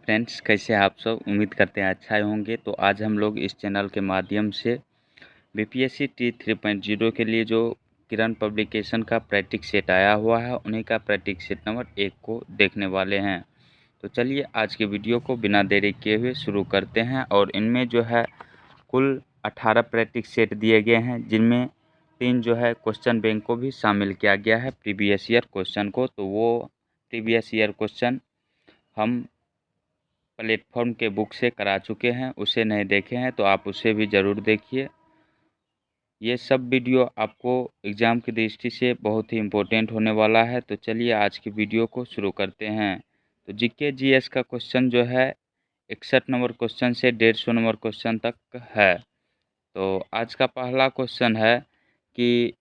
Friends, कैसे हैं आप सब। उम्मीद करते हैं अच्छा ही होंगे। तो आज हम लोग इस चैनल के माध्यम से बीपीएससी टी 3.0 के लिए जो किरण पब्लिकेशन का प्रैक्टिस सेट आया हुआ है, उन्हीं का प्रैक्टिस सेट नंबर 1 को देखने वाले हैं। तो चलिए आज के वीडियो को बिना देरी किए हुए शुरू करते हैं। और इनमें जो है कुल 18 प्रैक्टिस सेट दिए गए हैं, जिनमें 3 जो है क्वेश्चन बैंक को भी शामिल किया गया है प्रीवियस ईयर क्वेश्चन को। तो वो प्रीवियस ईयर क्वेश्चन हम प्लेटफॉर्म के बुक से करा चुके हैं, उसे नहीं देखे हैं तो आप उसे भी ज़रूर देखिए। ये सब वीडियो आपको एग्ज़ाम की दृष्टि से बहुत ही इम्पोर्टेंट होने वाला है। तो चलिए आज की वीडियो को शुरू करते हैं। तो जीके जीएस का क्वेश्चन जो है 61 नंबर क्वेश्चन से 150 नंबर क्वेश्चन तक है। तो आज का पहला क्वेश्चन है कि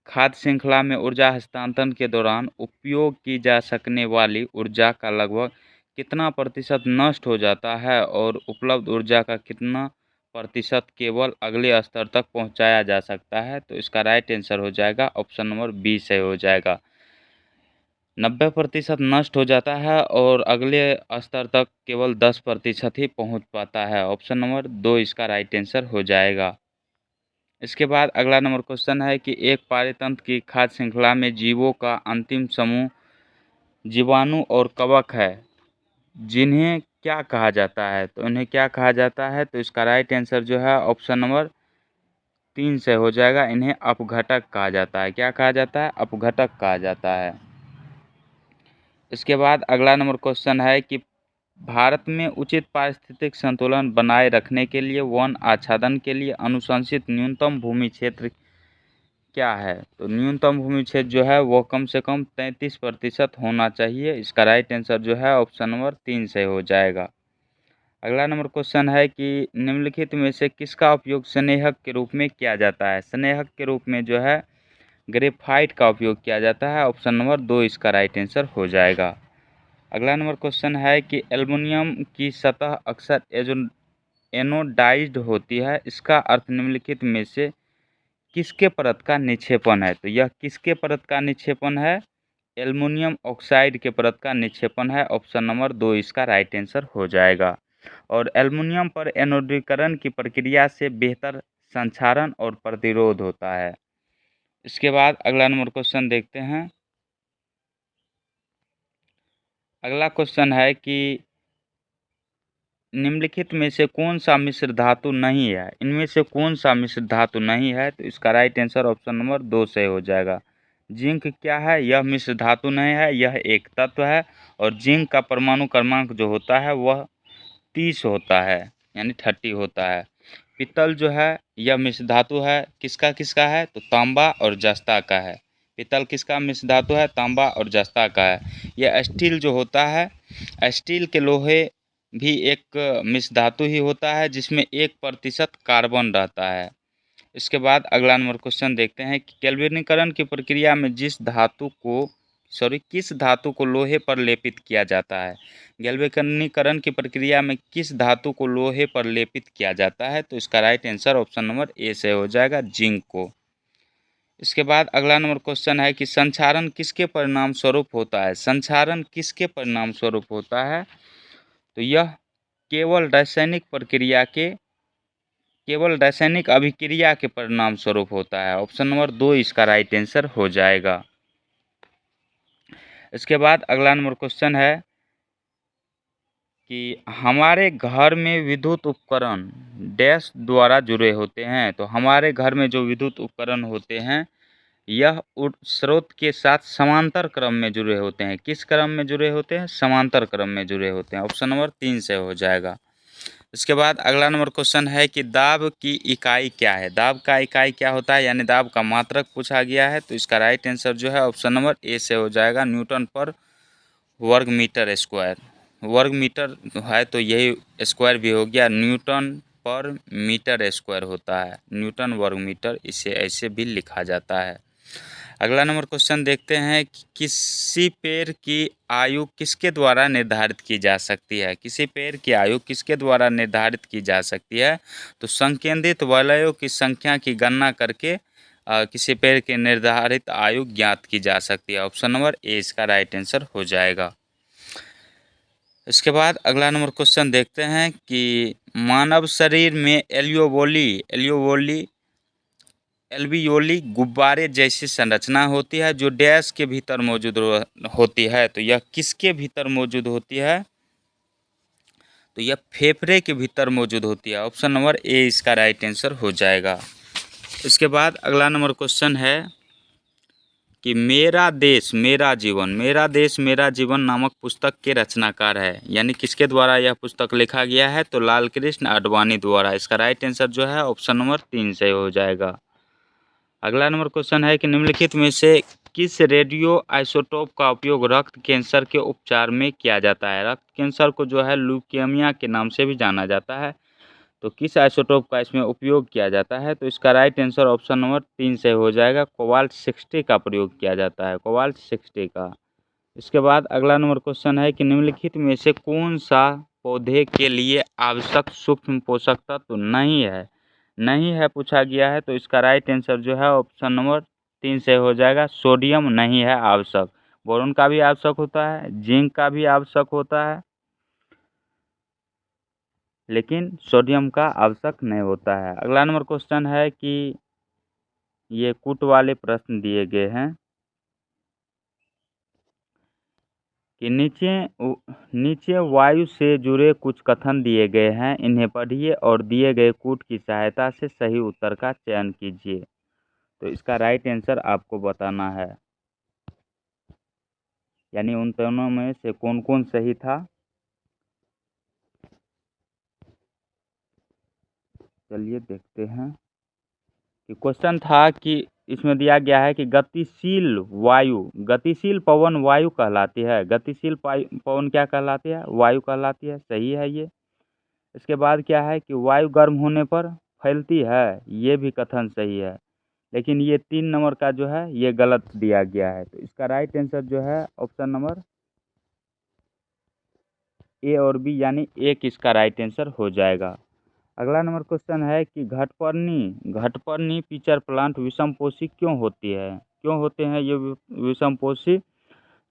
खाद्य श्रृंखला में ऊर्जा हस्तांतरण के दौरान उपयोग की जा सकने वाली ऊर्जा का लगभग कितना प्रतिशत नष्ट हो जाता है और उपलब्ध ऊर्जा का कितना प्रतिशत केवल अगले स्तर तक पहुंचाया जा सकता है। तो इसका राइट आंसर हो जाएगा ऑप्शन नंबर बी से हो जाएगा। 90% नष्ट हो जाता है और अगले स्तर तक केवल 10% ही पहुंच पाता है। ऑप्शन नंबर 2 इसका राइट आंसर हो जाएगा। इसके बाद अगला नंबर क्वेश्चन है कि एक पारतंत्र की खाद्य श्रृंखला में जीवों का अंतिम समूह जीवाणु और कवक है, जिन्हें क्या कहा जाता है। तो इन्हें क्या कहा जाता है, तो इसका राइट आंसर जो है ऑप्शन नंबर 3 से हो जाएगा। इन्हें अपघटक कहा जाता है। क्या कहा जाता है? अपघटक कहा जाता है। इसके बाद अगला नंबर क्वेश्चन है कि भारत में उचित पारिस्थितिक संतुलन बनाए रखने के लिए वन आच्छादन के लिए अनुशंसित न्यूनतम भूमि क्षेत्र क्या है। तो न्यूनतम भूमि क्षेत्र जो है वो कम से कम 33% होना चाहिए। इसका राइट आंसर जो है ऑप्शन नंबर 3 से हो जाएगा। अगला नंबर क्वेश्चन है कि निम्नलिखित में से किसका उपयोग स्नेहक के रूप में किया जाता है। स्नेहक के रूप में जो है ग्रेफाइट का उपयोग किया जाता है। ऑप्शन नंबर 2 इसका राइट आंसर हो जाएगा। अगला नंबर क्वेश्चन है कि एल्युमिनियम की सतह अक्सर एनोडाइज्ड होती है, इसका अर्थ निम्नलिखित में से किसके परत का निक्षेपण है। तो यह किसके परत का निक्षेपण है? एल्युमिनियम ऑक्साइड के परत का निक्षेपण है। ऑप्शन नंबर 2 इसका राइट आंसर हो जाएगा। और एल्युमिनियम पर एनोडीकरण की प्रक्रिया से बेहतर संक्षारण और प्रतिरोध होता है। इसके बाद अगला नंबर क्वेश्चन देखते हैं। अगला क्वेश्चन है कि निम्नलिखित में से कौन सा मिश्र धातु नहीं है। इनमें से कौन सा मिश्र धातु नहीं है। तो इसका राइट आंसर ऑप्शन नंबर 2 से हो जाएगा। जिंक क्या है? यह मिश्र धातु नहीं है, यह एक तत्व है। और जिंक का परमाणु क्रमांक जो होता है वह 30 होता है, यानी 30 होता है। पीतल जो है यह मिश्र धातु है, किसका किसका है? तो तांबा और जस्ता का है। पीतल किसका मिश्र धातु है? तांबा और जस्ता का है। यह स्टील जो होता है, स्टील के लोहे भी एक मिश्र धातु ही होता है, जिसमें 1% कार्बन रहता है। इसके बाद अगला नंबर क्वेश्चन देखते हैं कि गैल्वेनीकरण की प्रक्रिया में किस धातु को लोहे पर लेपित किया जाता है। गैल्वेनीकरण की प्रक्रिया में किस धातु को लोहे पर लेपित किया जाता है। तो इसका राइट आंसर ऑप्शन नंबर ए से हो जाएगा, जिंक को। इसके बाद अगला नंबर क्वेश्चन है कि संक्षारण किसके परिणाम स्वरूप होता है। संक्षारण किसके परिणाम स्वरूप होता है। तो यह केवल रासायनिक अभिक्रिया के परिणाम स्वरूप होता है। ऑप्शन नंबर 2 इसका राइट आंसर हो जाएगा। इसके बाद अगला नंबर क्वेश्चन है कि हमारे घर में विद्युत उपकरण डैश द्वारा जुड़े होते हैं। तो हमारे घर में जो विद्युत उपकरण होते हैं यह स्रोत के साथ समांतर क्रम में जुड़े होते हैं। किस क्रम में जुड़े होते हैं? समांतर क्रम में जुड़े होते हैं। ऑप्शन नंबर 3 से हो जाएगा। इसके बाद अगला नंबर क्वेश्चन है कि दाब की इकाई क्या है। दाब का इकाई क्या होता है, यानी दाब का मात्रक पूछा गया है। तो इसका राइट आंसर जो है ऑप्शन नंबर ए से हो जाएगा, न्यूटन पर वर्ग मीटर स्क्वायर। वर्ग मीटर है तो यही स्क्वायर भी हो गया, न्यूटन पर मीटर स्क्वायर होता है। न्यूटन वर्ग मीटर, इसे ऐसे भी लिखा जाता है। अगला नंबर क्वेश्चन देखते हैं कि किसी पेड़ की आयु किसके द्वारा निर्धारित की जा सकती है। किसी पेड़ की आयु किसके द्वारा निर्धारित की जा सकती है। तो संकेंद्रित वलयों की संख्या की गणना करके किसी पेड़ की निर्धारित आयु ज्ञात की जा सकती है। ऑप्शन नंबर ए इसका राइट आंसर हो जाएगा। इसके बाद अगला नंबर क्वेश्चन देखते हैं कि मानव शरीर में एल्वियोली गुब्बारे जैसी संरचना होती है जो डैश के भीतर मौजूद होती है। तो यह किसके भीतर मौजूद होती है? तो यह फेफड़े के भीतर मौजूद होती है। ऑप्शन नंबर ए इसका राइट आंसर हो जाएगा। इसके बाद अगला नंबर क्वेश्चन है कि मेरा देश मेरा जीवन नामक पुस्तक के रचनाकार है, यानी किसके द्वारा यह पुस्तक लिखा गया है? तो लाल कृष्ण आडवाणी द्वारा। इसका राइट आंसर जो है ऑप्शन नंबर 3 से हो जाएगा। अगला नंबर क्वेश्चन है कि निम्नलिखित में से किस रेडियो आइसोटोप का उपयोग रक्त कैंसर के उपचार में किया जाता है? रक्त कैंसर को जो है ल्यूकेमिया के नाम से भी जाना जाता है। तो किस आइसोटोप का इसमें उपयोग किया जाता है? तो इसका राइट आंसर ऑप्शन नंबर 3 से हो जाएगा। कोबाल्ट 60 का प्रयोग किया जाता है, कोबाल्ट 60 का। इसके बाद अगला नंबर क्वेश्चन है कि निम्नलिखित में से कौन सा पौधे के लिए आवश्यक सूक्ष्म पोषक तत्व नहीं है पूछा गया है। तो इसका राइट आंसर जो है ऑप्शन नंबर 3 से हो जाएगा। सोडियम नहीं है आवश्यक। बोरोन का भी आवश्यक होता है, जिंक का भी आवश्यक होता है, लेकिन सोडियम का आवश्यक नहीं होता है। अगला नंबर क्वेश्चन है कि ये कूट वाले प्रश्न दिए गए हैं कि नीचे वायु से जुड़े कुछ कथन दिए गए हैं, इन्हें पढ़िए और दिए गए कूट की सहायता से सही उत्तर का चयन कीजिए। तो इसका राइट आंसर आपको बताना है, यानी उन दोनों में से कौन कौन सही था। चलिए देखते हैं कि क्वेश्चन था कि इसमें दिया गया है कि गतिशील पवन वायु कहलाती है। गतिशील पवन क्या कहलाती है? वायु कहलाती है। सही है ये। इसके बाद क्या है कि वायु गर्म होने पर फैलती है, ये भी कथन सही है, लेकिन ये 3 नंबर का जो है ये गलत दिया गया है। तो इसका राइट आंसर जो है ऑप्शन नंबर ए और बी, यानी एक इसका राइट आंसर हो जाएगा। अगला नंबर क्वेश्चन है कि घटपर्णी पिचर प्लांट विषमपोषी क्यों होते हैं ये विषमपोषी?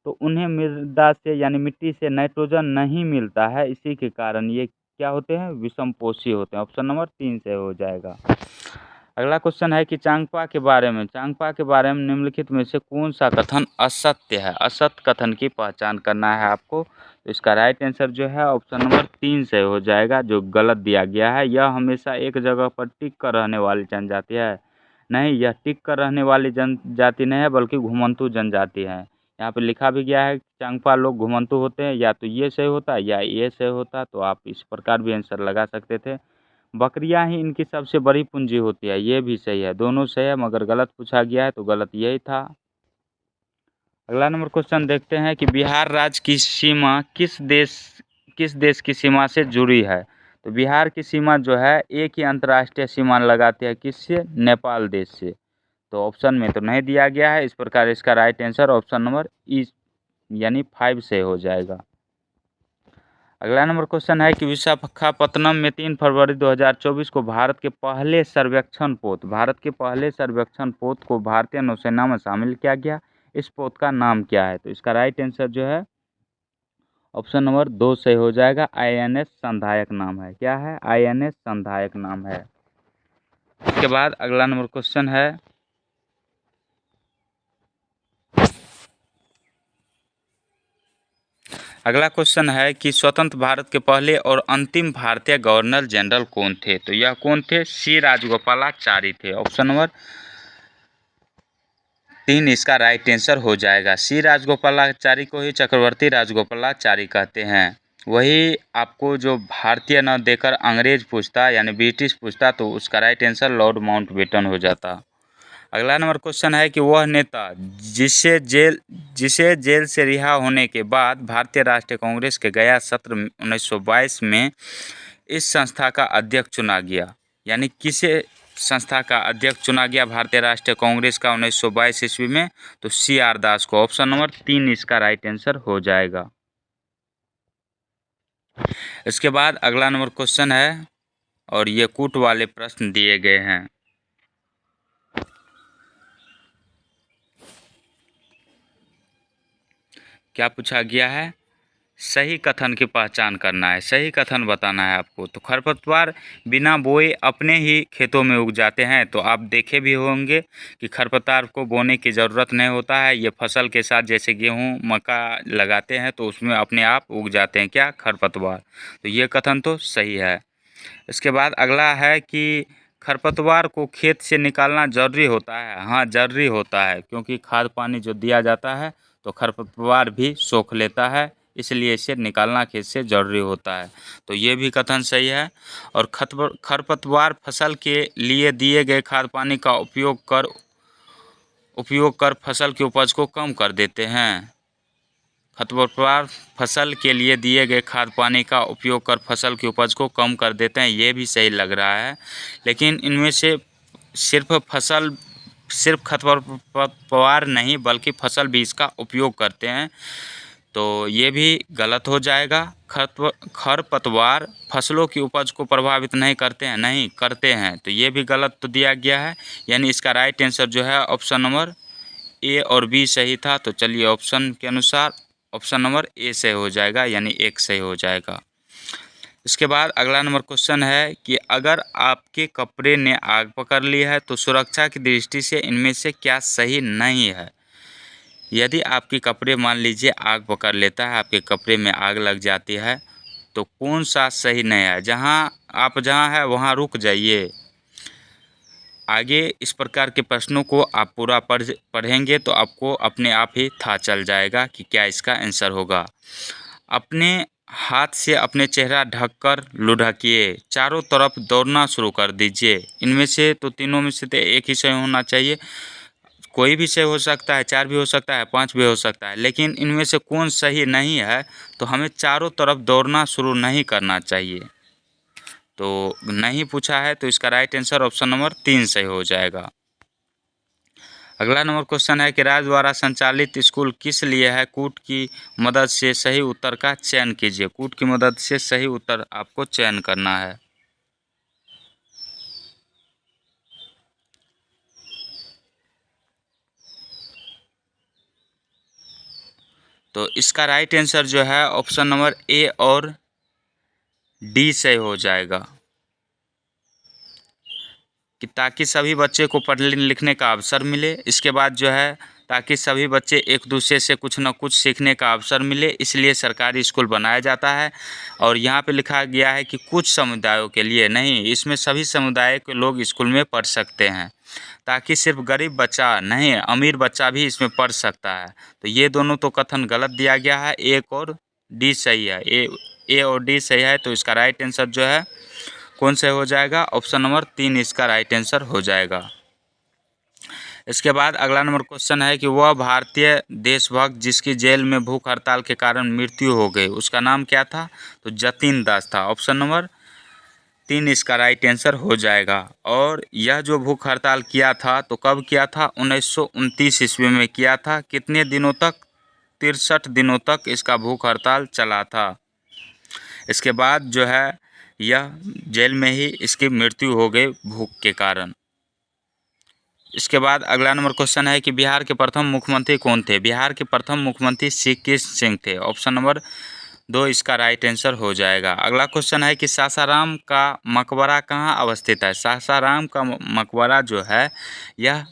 तो उन्हें मृदा से यानी मिट्टी से नाइट्रोजन नहीं मिलता है, इसी के कारण ये क्या होते हैं? विषमपोषी होते हैं। ऑप्शन नंबर 3 से हो जाएगा। अगला क्वेश्चन है कि चांगपा के बारे में निम्नलिखित में से कौन सा कथन असत्य है? असत्य कथन की पहचान करना है आपको। तो इसका राइट आंसर जो है ऑप्शन नंबर 3 से हो जाएगा, जो गलत दिया गया है। यह हमेशा एक जगह पर टिक कर रहने वाली जनजाति है। नहीं, यह टिक कर रहने वाली जनजाति नहीं है, बल्कि घुमंतू जनजाति है। यहाँ पे लिखा भी गया है कि चांगपा लोग घुमंतू होते हैं, या तो ये सही होता या ये सही होता। तो आप इस प्रकार भी आंसर लगा सकते थे। बकरियां ही इनकी सबसे बड़ी पूंजी होती है, ये भी सही है। दोनों सही है, मगर गलत पूछा गया है तो गलत यही था। अगला नंबर क्वेश्चन देखते हैं कि बिहार राज्य की सीमा किस देश की सीमा से जुड़ी है? तो बिहार की सीमा जो है एक ही अंतर्राष्ट्रीय सीमा लगाती है, किससे? नेपाल देश से। तो ऑप्शन में तो नहीं दिया गया है, इस प्रकार इसका राइट आंसर ऑप्शन नंबर ई यानी 5 से हो जाएगा। अगला नंबर क्वेश्चन है कि विशाखापत्तनम में 3 फरवरी 2024 को भारत के पहले सर्वेक्षण पोत को भारतीय नौसेना में शामिल किया गया। इस पोत का नाम क्या है? तो इसका राइट आंसर जो है ऑप्शन नंबर 2 से हो जाएगा। INS संधायक नाम है। क्या है? INS संधायक नाम है। इसके बाद अगला नंबर क्वेश्चन है कि स्वतंत्र भारत के पहले और अंतिम भारतीय गवर्नर जनरल कौन थे? तो यह कौन थे? सी राजगोपालाचारी थे। ऑप्शन नंबर 3 इसका राइट आंसर हो जाएगा। सी राजगोपालाचारी को ही चक्रवर्ती राजगोपालाचारी कहते हैं। वही आपको जो भारतीय न देकर अंग्रेज पूछता यानी ब्रिटिश पूछता तो उसका राइट आंसर लॉर्ड माउंटबेटन हो जाता। अगला नंबर क्वेश्चन है कि वह नेता जिसे जेल से रिहा होने के बाद भारतीय राष्ट्रीय कांग्रेस के गया सत्र 1922 में इस संस्था का अध्यक्ष चुना गया, यानी किसे संस्था का अध्यक्ष चुना गया भारतीय राष्ट्रीय कांग्रेस का 1922 ईस्वी में? तो CR दास को। ऑप्शन नंबर 3 इसका राइट आंसर हो जाएगा। इसके बाद अगला नंबर क्वेश्चन है और ये कूट वाले प्रश्न दिए गए हैं। क्या पूछा गया है? सही कथन की पहचान करना है, सही कथन बताना है आपको। तो खरपतवार बिना बोए अपने ही खेतों में उग जाते हैं। तो आप देखे भी होंगे कि खरपतवार को बोने की ज़रूरत नहीं होता है, ये फसल के साथ जैसे गेहूँ मक्का लगाते हैं तो उसमें अपने आप उग जाते हैं क्या, खरपतवार। तो ये कथन तो सही है। इसके बाद अगला है कि खरपतवार को खेत से निकालना ज़रूरी होता है। हाँ, ज़रूरी होता है, क्योंकि खाद पानी जो दिया जाता है तो खरपतवार भी सोख लेता है, इसलिए इसे निकालना खेत से ज़रूरी होता है। तो ये भी कथन सही है। और खरपतवार फसल के लिए दिए गए खाद पानी का उपयोग कर फसल की उपज को कम कर देते हैं। खरपतवार फसल के लिए दिए गए खाद पानी का उपयोग कर फसल की उपज को कम कर देते हैं, ये भी सही लग रहा है। लेकिन इनमें से सिर्फ खरपतवार नहीं बल्कि फसल भी इसका उपयोग करते हैं, तो ये भी गलत हो जाएगा। खरपतवार फसलों की उपज को प्रभावित नहीं करते हैं, नहीं करते हैं, तो ये भी गलत तो दिया गया है। यानी इसका राइट आंसर जो है ऑप्शन नंबर ए और बी सही था। तो चलिए ऑप्शन के अनुसार ऑप्शन नंबर ए सही हो जाएगा, यानी एक सही हो जाएगा। इसके बाद अगला नंबर क्वेश्चन है कि अगर आपके कपड़े ने आग पकड़ ली है तो सुरक्षा की दृष्टि से इनमें से क्या सही नहीं है। यदि आपके कपड़े मान लीजिए आग पकड़ लेता है, आपके कपड़े में आग लग जाती है, तो कौन सा सही नहीं है। जहाँ है वहाँ रुक जाइए। आगे इस प्रकार के प्रश्नों को आप पूरा पढ़ेंगे तो आपको अपने आप ही था चल जाएगा कि क्या इसका आंसर होगा। अपने हाथ से अपने चेहरा ढककर लुढ़किए, चारों तरफ दौड़ना शुरू कर दीजिए। इनमें से तो तीनों में से तो एक ही सही होना चाहिए। कोई भी सही हो सकता है, 4 भी हो सकता है, 5 भी हो सकता है, लेकिन इनमें से कौन सही नहीं है। तो हमें चारों तरफ दौड़ना शुरू नहीं करना चाहिए। तो नहीं पूछा है, तो इसका राइट आंसर ऑप्शन नंबर 3 सही हो जाएगा। अगला नंबर क्वेश्चन है कि राज्य द्वारा संचालित स्कूल किस लिए है। कूट की मदद से सही उत्तर का चयन कीजिए। कूट की मदद से सही उत्तर आपको चयन करना है। तो इसका राइट आंसर जो है ऑप्शन नंबर ए और डी सही हो जाएगा, कि ताकि सभी बच्चे को पढ़ने लिखने का अवसर मिले। इसके बाद जो है ताकि सभी बच्चे एक दूसरे से कुछ न कुछ सीखने का अवसर मिले, इसलिए सरकारी स्कूल बनाया जाता है। और यहाँ पे लिखा गया है कि कुछ समुदायों के लिए नहीं, इसमें सभी समुदाय के लोग स्कूल में पढ़ सकते हैं, ताकि सिर्फ गरीब बच्चा नहीं अमीर बच्चा भी इसमें पढ़ सकता है। तो ये दोनों तो कथन गलत दिया गया है, एक और डी सही है। ए और डी सही है, तो इसका राइट आंसर जो है कौन से हो जाएगा, ऑप्शन नंबर 3 इसका राइट आंसर हो जाएगा। इसके बाद अगला नंबर क्वेश्चन है कि वह भारतीय देशभक्त जिसकी जेल में भूख हड़ताल के कारण मृत्यु हो गई, उसका नाम क्या था। तो जतिन दास था। ऑप्शन नंबर 3 इसका राइट आंसर हो जाएगा। और यह जो भूख हड़ताल किया था तो कब किया था, 1929 ईस्वी में किया था। कितने दिनों तक, 63 दिनों तक इसका भूख हड़ताल चला था। इसके बाद जो है यह जेल में ही इसकी मृत्यु हो गई भूख के कारण। इसके बाद अगला नंबर क्वेश्चन है कि बिहार के प्रथम मुख्यमंत्री कौन थे। बिहार के प्रथम मुख्यमंत्री सी.के. सिंह थे। ऑप्शन नंबर 2 इसका राइट आंसर हो जाएगा। अगला क्वेश्चन है कि सासाराम का मकबरा कहाँ अवस्थित है। सासाराम का मकबरा जो है यह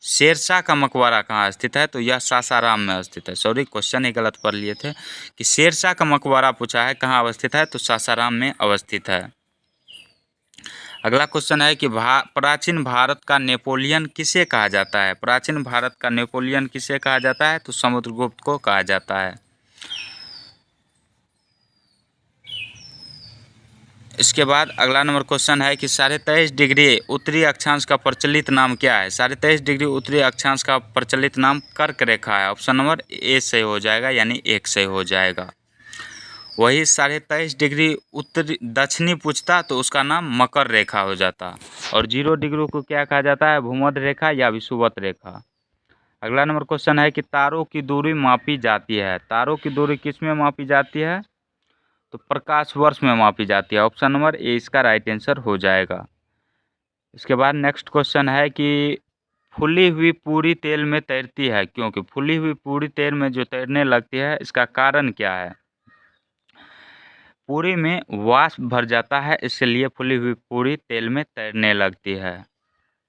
शेरशाह का मकबरा कहाँ स्थित है, तो यह सासाराम में स्थित है। सॉरी, क्वेश्चन ही गलत पढ़ लिए थे कि शेरशाह का मकबरा पूछा है कहाँ अवस्थित है, तो सासाराम में अवस्थित है। अगला क्वेश्चन है कि प्राचीन भारत का नेपोलियन किसे कहा जाता है। प्राचीन भारत का नेपोलियन किसे कहा जाता है, तो समुद्रगुप्त को कहा जाता है। इसके बाद अगला नंबर क्वेश्चन है कि 23.5 डिग्री उत्तरी अक्षांश का प्रचलित नाम क्या है। 23.5 डिग्री उत्तरी अक्षांश का प्रचलित नाम कर्क रेखा है। ऑप्शन नंबर ए सही हो जाएगा, यानी 1 सही हो जाएगा। वही 23.5 डिग्री उत्तरी दक्षिणी पूछता तो उसका नाम मकर रेखा हो जाता। और 0 डिग्री को क्या कहा जाता है, भूमध्य रेखा या विषुवत रेखा। अगला नंबर क्वेश्चन है कि तारों की दूरी मापी जाती है। तारों की दूरी किस में मापी जाती है, तो प्रकाश वर्ष में मापी जाती है। ऑप्शन नंबर ए इसका राइट आंसर हो जाएगा। इसके बाद नेक्स्ट क्वेश्चन है कि फूली हुई पूरी तेल में तैरती है क्योंकि फूली हुई पूरी तेल में जो तैरने लगती है इसका कारण क्या है। पूरी में वाष्प भर जाता है, इसलिए फूली हुई पूरी तेल में तैरने लगती है।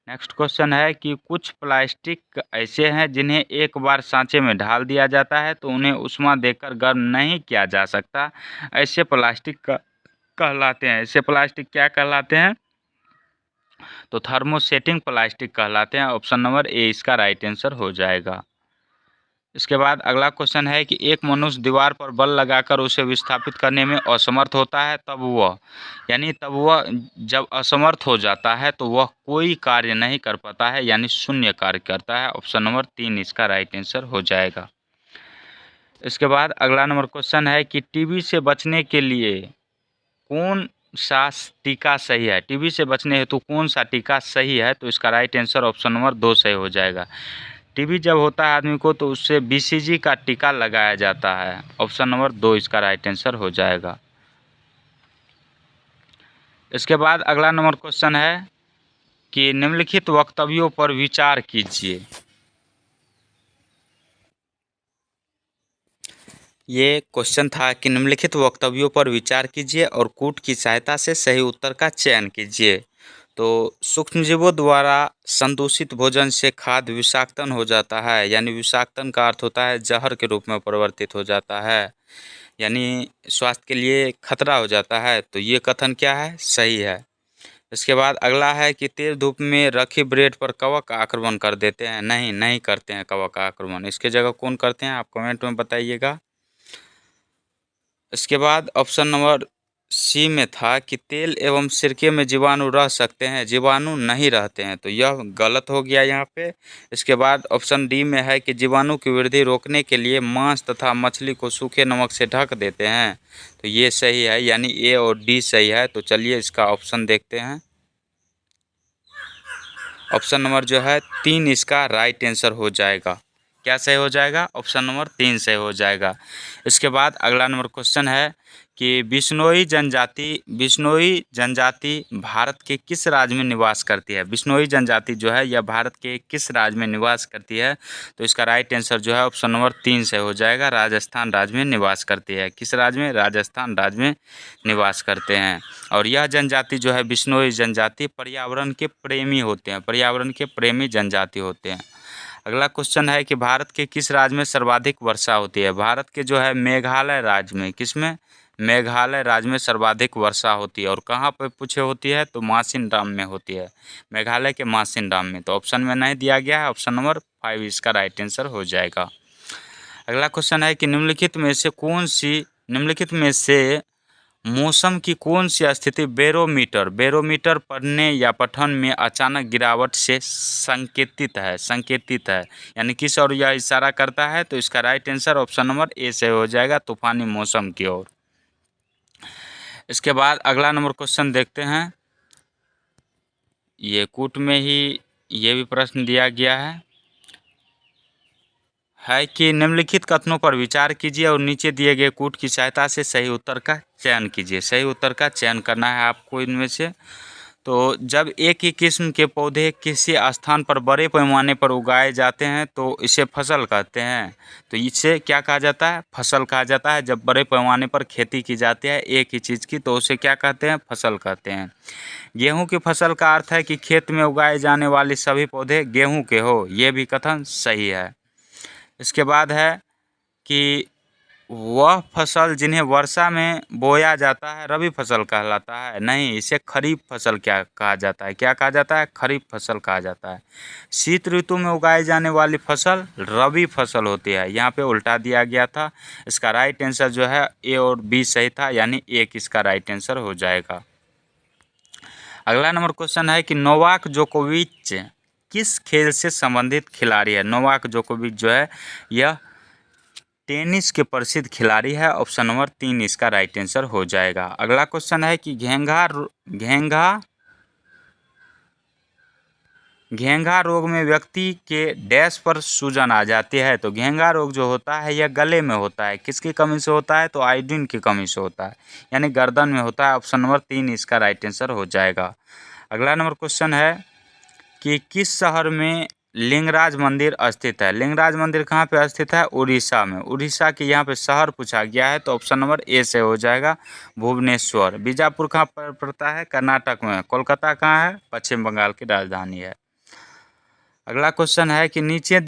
नेक्स्ट क्वेश्चन है कि कुछ प्लास्टिक ऐसे हैं जिन्हें एक बार सांचे में ढाल दिया जाता है तो उन्हें ऊष्मा देकर गर्म नहीं किया जा सकता, ऐसे प्लास्टिक कहलाते हैं। ऐसे प्लास्टिक क्या कहलाते हैं? तो थर्मोसेटिंग प्लास्टिक कहलाते हैं। ऑप्शन नंबर ए इसका राइट आंसर हो जाएगा। इसके बाद अगला क्वेश्चन है कि एक मनुष्य दीवार पर बल लगाकर उसे विस्थापित करने में असमर्थ होता है, तब वह जब असमर्थ हो जाता है तो वह कोई कार्य नहीं कर पाता है, यानी शून्य कार्य करता है। ऑप्शन नंबर 3 इसका राइट आंसर हो जाएगा। इसके बाद अगला नंबर क्वेश्चन है कि टीबी से बचने के लिए कौन सा टीका सही है? टीबी से बचने हेतु कौन सा टीका सही है? तो इसका राइट आंसर ऑप्शन नंबर 2 सही हो जाएगा। टीबी जब होता है आदमी को तो उससे बीसीजी का टीका लगाया जाता है। ऑप्शन नंबर 2 इसका राइट आंसर हो जाएगा। इसके बाद अगला नंबर क्वेश्चन है कि निम्नलिखित वक्तव्यों पर विचार कीजिए। ये क्वेश्चन था कि निम्नलिखित वक्तव्यों पर विचार कीजिए और कूट की सहायता से सही उत्तर का चयन कीजिए। तो सूक्ष्मजीवों द्वारा संदूषित भोजन से खाद्य विषाक्तन हो जाता है, यानी विषाक्तन का अर्थ होता है जहर के रूप में परिवर्तित हो जाता है, यानी स्वास्थ्य के लिए खतरा हो जाता है। तो ये कथन क्या है? सही है। इसके बाद अगला है कि तेज धूप में रखी ब्रेड पर कवक आक्रमण कर देते हैं। नहीं करते हैं कवक आक्रमण। इसके जगह कौन करते हैं? आप कमेंट में बताइएगा। इसके बाद ऑप्शन नंबर सी में था कि तेल एवं सिरके में जीवाणु रह सकते हैं, जीवाणु नहीं रहते हैं, तो यह गलत हो गया यहाँ पे। इसके बाद ऑप्शन डी में है कि जीवाणु की वृद्धि रोकने के लिए मांस तथा मछली को सूखे नमक से ढक देते हैं, तो ये सही है, यानी ए और डी सही है। तो चलिए इसका ऑप्शन देखते हैं। ऑप्शन नंबर जो है 3 इसका राइट आंसर हो जाएगा। क्या सही हो जाएगा? ऑप्शन नंबर 3 सही हो जाएगा। इसके बाद अगला नंबर क्वेश्चन है कि बिश्नोई जनजाति भारत के किस राज्य में निवास करती है? बिश्नोई जनजाति जो है यह भारत के किस राज्य में निवास करती है? तो इसका राइट आंसर जो है ऑप्शन नंबर 3 से हो जाएगा। राजस्थान राज्य में निवास करती है। किस राज्य में? राजस्थान राज्य में निवास करते हैं। और यह जनजाति जो है बिश्नोई जनजाति पर्यावरण के प्रेमी होते हैं, पर्यावरण के प्रेमी जनजाति होते हैं। अगला क्वेश्चन है कि भारत के किस राज्य में सर्वाधिक वर्षा होती है? भारत के जो है मेघालय राज्य में, किसमें? मेघालय राज्य में सर्वाधिक वर्षा होती है। और कहाँ पर पूछे होती है? तो मासिनराम में होती है, मेघालय के मासिनराम में। तो ऑप्शन में नहीं दिया गया है, ऑप्शन नंबर 5 इसका राइट आंसर हो जाएगा। अगला क्वेश्चन है कि निम्नलिखित में से मौसम की कौन सी स्थिति बैरोमीटर पढ़ने या पठन में अचानक गिरावट से संकेतित है, यानी किस ओर यह इशारा करता है? तो इसका राइट आंसर ऑप्शन नंबर ए से हो जाएगा, तूफानी मौसम की ओर। इसके बाद अगला नंबर क्वेश्चन देखते हैं। ये कूट में ही ये भी प्रश्न दिया गया है कि निम्नलिखित कथनों पर विचार कीजिए और नीचे दिए गए कूट की सहायता से सही उत्तर का चयन कीजिए। सही उत्तर का चयन करना है आपको इनमें से। तो जब एक ही किस्म के पौधे किसी स्थान पर बड़े पैमाने पर उगाए जाते हैं तो इसे फसल कहते हैं। तो इसे क्या कहा जाता है? फसल कहा जाता है। जब बड़े पैमाने पर खेती की जाती है एक ही चीज़ की तो उसे क्या कहते हैं? फसल कहते हैं। गेहूं की फसल का अर्थ है कि खेत में उगाए जाने वाले सभी पौधे गेहूं के हो, ये भी कथन सही है। इसके बाद है कि वह फसल जिन्हें वर्षा में बोया जाता है रबी फसल कहलाता है। नहीं, इसे खरीफ फसल क्या कहा जाता है? क्या कहा जाता है? खरीफ फसल कहा जाता है। शीत ऋतु में उगाई जाने वाली फसल रबी फसल होती है। यहाँ पे उल्टा दिया गया था। इसका राइट आंसर जो है ए और बी सही था, यानी एक इसका राइट आंसर हो जाएगा। अगला नंबर क्वेश्चन है कि नोवाक जोकोविच किस खेल से संबंधित खिलाड़ी है? नोवाक जोकोविच जो है यह टेनिस के प्रसिद्ध खिलाड़ी है। ऑप्शन नंबर 3 इसका राइट आंसर हो जाएगा। अगला क्वेश्चन है कि घेंघा रोग में व्यक्ति के डैश पर सूजन आ जाती है। तो घेंघा रोग जो होता है यह गले में होता है। किसकी कमी से होता है? तो आयोडीन की कमी से होता है, यानी गर्दन में होता है। ऑप्शन नंबर 3 इसका राइट आंसर हो जाएगा। अगला नंबर क्वेश्चन है कि किस शहर में लिंगराज मंदिर स्थित है। लिंगराज मंदिर कहाँ पे स्थित है? उड़ीसा में। उड़ीसा के यहाँ पे शहर पूछा गया है, तो ऑप्शन नंबर ए से हो जाएगा भुवनेश्वर। बीजापुर कहाँ पर पड़ता है? कर्नाटक में। कोलकाता कहाँ है? पश्चिम बंगाल की राजधानी है। अगला क्वेश्चन है कि नीचे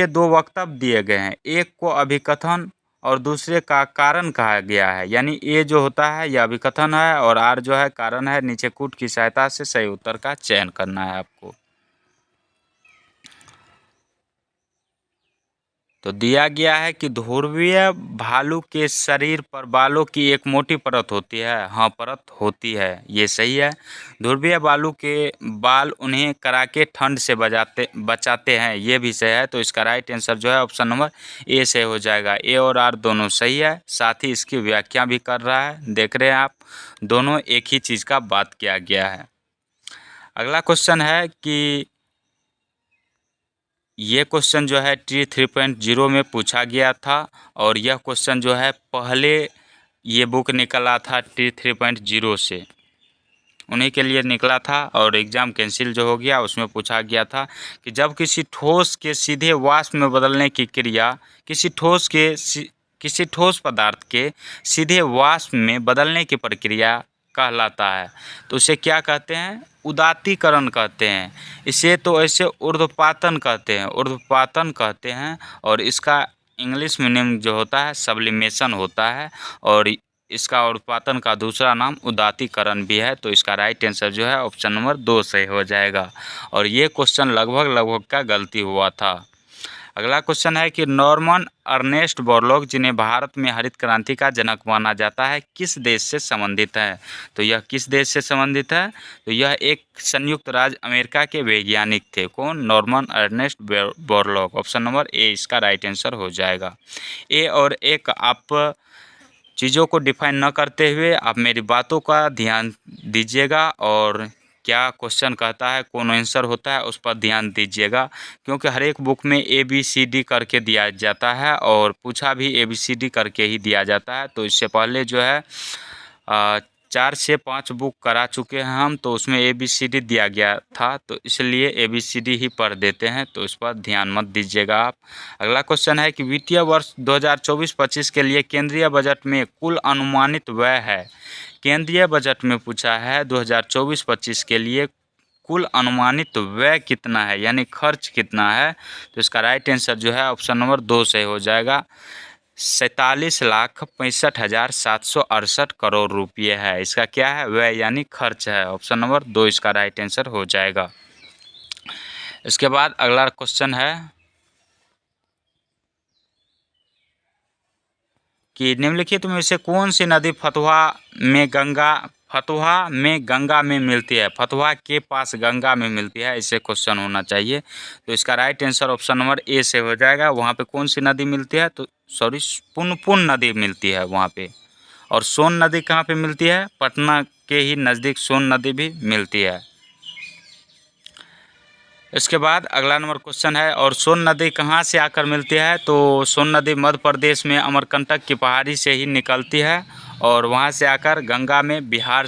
दो वक्तव्य दिए गए हैं, एक को अभिकथन और दूसरे का कारण कहा गया है। यानी ए जो होता है यह अभिकथन है और आर जो है कारण है। नीचे कूट की सहायता से सही उत्तर का चयन करना है आपको। तो दिया गया है कि ध्रुवीय भालू के शरीर पर बालों की एक मोटी परत होती है। हाँ, परत होती है, ये सही है। ध्रुवीय भालू के बाल उन्हें कड़ाके ठंड से बचाते हैं, ये भी सही है। तो इसका राइट आंसर जो है ऑप्शन नंबर ए से हो जाएगा। ए और आर दोनों सही है, साथ ही इसकी व्याख्या भी कर रहा है। देख रहे हैं आप, दोनों एक ही चीज़ का बात किया गया है। अगला क्वेश्चन है कि ये क्वेश्चन जो है टी 3.0 में पूछा गया था और यह क्वेश्चन जो है पहले ये बुक निकला था टी 3.0 से, उन्हीं के लिए निकला था और एग्ज़ाम कैंसिल जो हो गया उसमें पूछा गया था कि जब किसी ठोस के सीधे वाष्प में बदलने की क्रिया किसी ठोस पदार्थ के सीधे वाष्प में बदलने की प्रक्रिया कहलाता है, तो उसे क्या कहते हैं? उदातीकरण कहते हैं। इसे तो ऐसे ऊर्ध्वपातन कहते हैं और इसका इंग्लिश मीनिंग जो होता है सब्लिमेशन होता है और इसका ऊर्ध्वपातन का दूसरा नाम उदातीकरण भी है। तो इसका राइट आंसर जो है ऑप्शन नंबर 2 सही हो जाएगा और ये क्वेश्चन लगभग का गलती हुआ था। अगला क्वेश्चन है कि नॉर्मन अर्नेस्ट बोरलॉग, जिन्हें भारत में हरित क्रांति का जनक माना जाता है, किस देश से संबंधित है? तो यह किस देश से संबंधित है? तो यह एक संयुक्त राज्य अमेरिका के वैज्ञानिक थे। कौन? Norman Ernest Borlaug. Option number A इसका राइट आंसर हो जाएगा। ए और एक आप चीज़ों को डिफाइन न करते हुए आप मेरी बातों का ध्यान दीजिएगा और क्या क्वेश्चन कहता है, कौन आंसर होता है उस पर ध्यान दीजिएगा, क्योंकि हर एक बुक में ABCD करके दिया जाता है और पूछा भी ABCD करके ही दिया जाता है। तो इससे पहले जो है 4 से 5 बुक करा चुके हैं हम, तो उसमें ABCD दिया गया था, तो इसलिए ABCD ही पढ़ देते हैं, तो इस पर ध्यान मत दीजिएगा आप। अगला क्वेश्चन है कि वित्तीय वर्ष 2024-25 के लिए केंद्रीय बजट में कुल अनुमानित व्यय है। केंद्रीय बजट में पूछा है 2024-25 के लिए कुल अनुमानित व्यय कितना है, यानी खर्च कितना है। तो इसका राइट आंसर जो है ऑप्शन नंबर 2 से हो जाएगा। 47,65,768 करोड़ रुपये है। इसका क्या है? व्यय यानी खर्च है। ऑप्शन नंबर 2 इसका राइट आंसर हो जाएगा। इसके बाद अगला क्वेश्चन है कि निम्नलिखित में से कौन सी नदी फतुहा में गंगा में मिलती है? फतुहा के पास गंगा में मिलती है, ऐसे क्वेश्चन होना चाहिए। तो इसका राइट आंसर ऑप्शन नंबर ए से हो जाएगा। वहाँ पे कौन सी नदी मिलती है? तो सॉरी, पुनपुन नदी मिलती है वहाँ पे। और सोन नदी कहाँ पे मिलती है? पटना के ही नज़दीक सोन नदी भी मिलती है। इसके बाद अगला नंबर क्वेश्चन है, और सोन नदी कहाँ से आकर मिलती है? तो सोन नदी मध्य प्रदेश में अमरकंटक की पहाड़ी से ही निकलती है और वहाँ से आकर गंगा में बिहार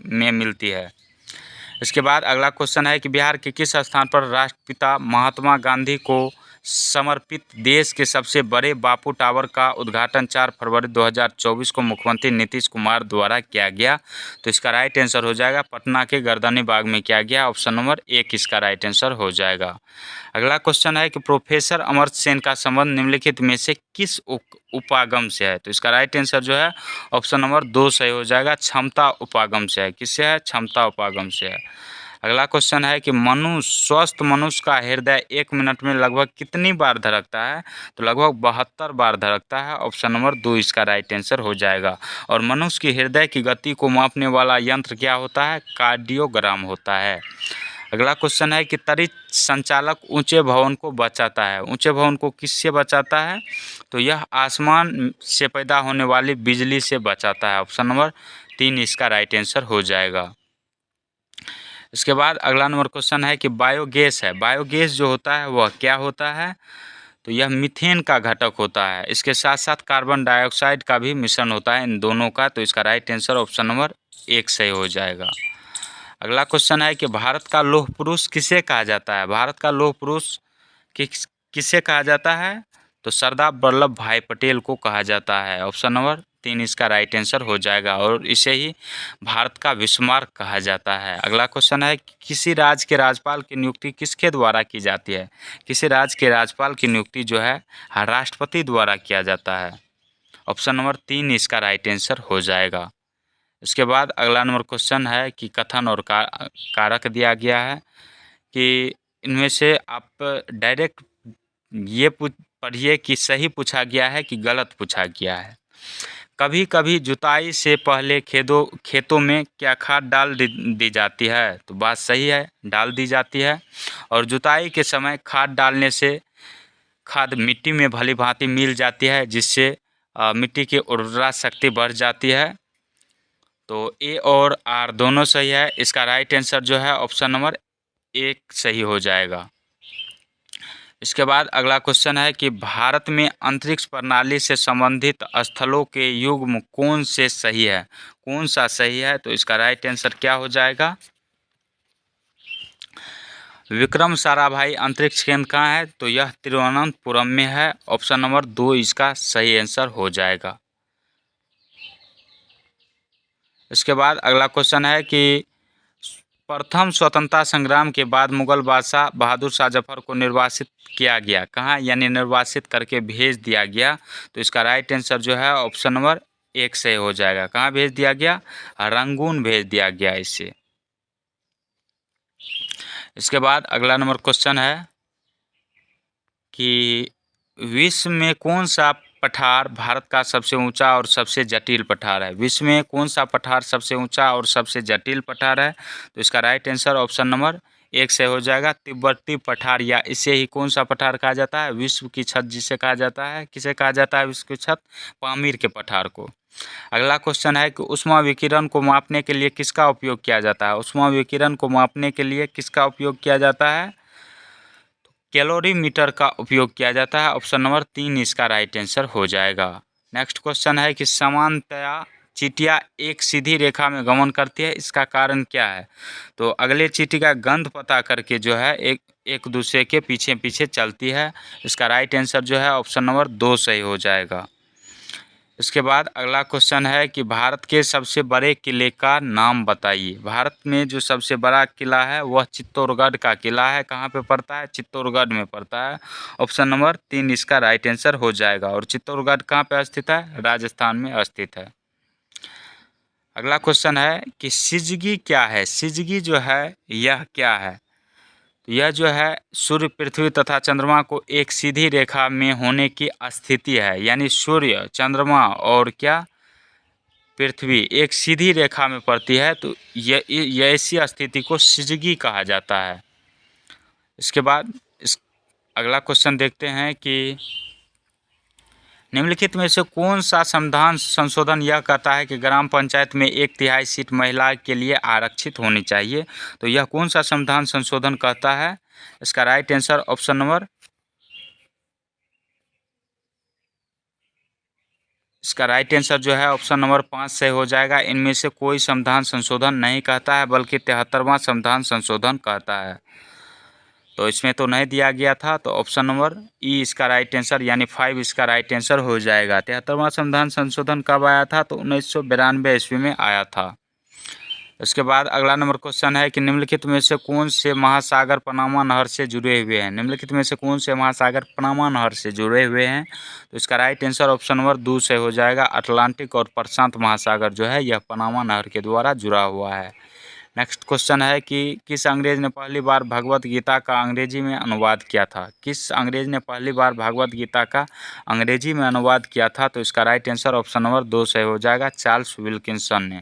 में मिलती है। इसके बाद अगला क्वेश्चन है कि बिहार के किस स्थान पर राष्ट्रपिता महात्मा गांधी को समर्पित देश के सबसे बड़े बापू टावर का उद्घाटन 4 फरवरी 2024 को मुख्यमंत्री नीतीश कुमार द्वारा किया गया? तो इसका राइट आंसर हो जाएगा पटना के गर्दनी बाग में किया गया। ऑप्शन नंबर 1 इसका राइट आंसर हो जाएगा। अगला क्वेश्चन है कि प्रोफेसर अमर्त्य सेन का संबंध निम्नलिखित में से किस उपागम से है? तो इसका राइट आंसर जो है ऑप्शन नंबर 2 सही हो जाएगा। क्षमता उपागम से है। किससे है? क्षमता उपागम से है। अगला क्वेश्चन है कि स्वस्थ मनुष्य का हृदय 1 मिनट में लगभग कितनी बार धड़कता है? तो लगभग 72 बार धड़कता है। ऑप्शन नंबर 2 इसका राइट आंसर हो जाएगा। और मनुष्य की हृदय की गति को मापने वाला यंत्र क्या होता है? कार्डियोग्राम होता है। अगला क्वेश्चन है कि त्वरित संचालक ऊंचे भवन को बचाता है। ऊंचे भवन को किससे बचाता है? तो यह आसमान से पैदा होने वाली बिजली से बचाता है। ऑप्शन नंबर 3 इसका राइट आंसर हो जाएगा। इसके बाद अगला नंबर क्वेश्चन है कि बायोगैस है। बायोगैस जो होता है वह क्या होता है? तो यह मीथेन का घटक होता है। इसके साथ साथ कार्बन डाइऑक्साइड का भी मिश्रण होता है इन दोनों का। तो इसका राइट आंसर ऑप्शन नंबर 1 सही हो जाएगा। अगला क्वेश्चन है कि भारत का लौह पुरुष किसे कहा जाता है? भारत का लौह पुरुष किसे कहा जाता है? तो सरदार वल्लभ भाई पटेल को कहा जाता है। ऑप्शन नंबर 3 इसका राइट आंसर हो जाएगा और इसे ही भारत का बिस्मार्क कहा जाता है। अगला क्वेश्चन है कि किसी राज्य के राज्यपाल की नियुक्ति किसके द्वारा की जाती है? किसी राज्य के राज्यपाल की नियुक्ति जो है राष्ट्रपति द्वारा किया जाता है। ऑप्शन नंबर 3 इसका राइट आंसर हो जाएगा। इसके बाद अगला नंबर क्वेश्चन है कि कथन और कारक दिया गया है कि इनमें से आप डायरेक्ट ये पढ़िए कि सही पूछा गया है कि गलत पूछा गया है। कभी कभी जुताई से पहले खेतों में क्या खाद डाल दी जाती है? तो बात सही है, डाल दी जाती है। और जुताई के समय खाद डालने से खाद मिट्टी में भली भांति मिल जाती है, जिससे मिट्टी की उर्वरा शक्ति बढ़ जाती है। तो ए और आर दोनों सही है। इसका राइट आंसर जो है ऑप्शन नंबर 1 सही हो जाएगा। इसके बाद अगला क्वेश्चन है कि भारत में अंतरिक्ष प्रणाली से संबंधित स्थलों के युग्म कौन से सही है? कौन सा सही है? तो इसका राइट आंसर क्या हो जाएगा? विक्रम साराभाई अंतरिक्ष केंद्र कहाँ है? तो यह तिरुवनंतपुरम में है। ऑप्शन नंबर 2 इसका सही आंसर हो जाएगा। इसके बाद अगला क्वेश्चन है कि प्रथम स्वतंत्रता संग्राम के बाद मुगल बादशाह बहादुर शाह जफर को निर्वासित किया गया कहाँ? यानी निर्वासित करके भेज दिया गया। तो इसका राइट आंसर जो है ऑप्शन नंबर 1 सही हो जाएगा। कहाँ भेज दिया गया? रंगून भेज दिया गया इसे। इसके बाद अगला नंबर क्वेश्चन है कि विश्व में कौन सा पठार भारत का सबसे ऊंचा और सबसे जटिल पठार है? विश्व में कौन सा पठार सबसे ऊंचा और सबसे जटिल पठार है? तो इसका राइट आंसर ऑप्शन नंबर 1 से हो जाएगा, तिब्बती पठार, या इसे ही कौन सा पठार कहा जाता है? विश्व की छत जिसे कहा जाता है। किसे कहा जाता है विश्व की छत? पामीर के पठार को। अगला क्वेश्चन है कि ऊष्मा विकिरण को मापने के लिए किसका उपयोग किया जाता है? ऊष्मा विकिरण को मापने के लिए किसका उपयोग किया जाता है? कैलोरीमीटर का उपयोग किया जाता है। ऑप्शन नंबर 3 इसका राइट आंसर हो जाएगा। नेक्स्ट क्वेश्चन है कि सामान्यतया चींटियाँ एक सीधी रेखा में गमन करती है, इसका कारण क्या है? तो अगले चींटी का गंध पता करके जो है एक दूसरे के पीछे पीछे चलती है। इसका राइट आंसर जो है ऑप्शन नंबर 2 सही हो जाएगा। इसके बाद अगला क्वेश्चन है कि भारत के सबसे बड़े किले का नाम बताइए। भारत में जो सबसे बड़ा किला है वह चित्तौड़गढ़ का किला है। कहाँ पे पड़ता है? चित्तौड़गढ़ में पड़ता है। ऑप्शन नंबर 3 इसका राइट आंसर हो जाएगा। और चित्तौड़गढ़ कहाँ पे स्थित है? राजस्थान में स्थित है। अगला क्वेश्चन है कि सिजगी क्या है? सिजगी जो है यह क्या है? यह जो है सूर्य, पृथ्वी तथा चंद्रमा को एक सीधी रेखा में होने की स्थिति है। यानी सूर्य, चंद्रमा और क्या पृथ्वी एक सीधी रेखा में पड़ती है, तो यह ऐसी स्थिति को सिजगी कहा जाता है। इसके बाद अगला क्वेश्चन देखते हैं कि निम्नलिखित में से कौन सा संविधान संशोधन यह कहता है कि ग्राम पंचायत में 1/3 सीट महिला के लिए आरक्षित होनी चाहिए? तो यह कौन सा संविधान संशोधन कहता है? इसका राइट आंसर ऑप्शन नंबर इसका राइट आंसर जो है ऑप्शन नंबर 5 से हो जाएगा। इनमें से कोई संविधान संशोधन नहीं कहता है, बल्कि 73वां संविधान संशोधन कहता है। तो इसमें तो नहीं दिया गया था, तो ऑप्शन नंबर ई इसका राइट आंसर यानी 5 इसका राइट आंसर हो जाएगा। 73वां संविधान संशोधन कब आया था? तो 1992 ईस्वी में आया था। इसके बाद अगला नंबर क्वेश्चन है कि निम्नलिखित में से कौन से महासागर पनामा नहर से जुड़े हुए हैं? निम्नलिखित में से कौन से महासागर पनामा नहर से जुड़े हुए हैं? तो इसका राइट आंसर ऑप्शन नंबर 2 से हो जाएगा। अटलांटिक और प्रशांत महासागर जो है यह पनामा नहर के द्वारा जुड़ा हुआ है। नेक्स्ट क्वेश्चन है कि किस अंग्रेज ने पहली बार भगवत गीता का अंग्रेजी में अनुवाद किया था? किस अंग्रेज ने पहली बार भगवत गीता का अंग्रेजी में अनुवाद किया था? तो इसका राइट आंसर ऑप्शन नंबर 2 से हो जाएगा, चार्ल्स विल्किंसन ने।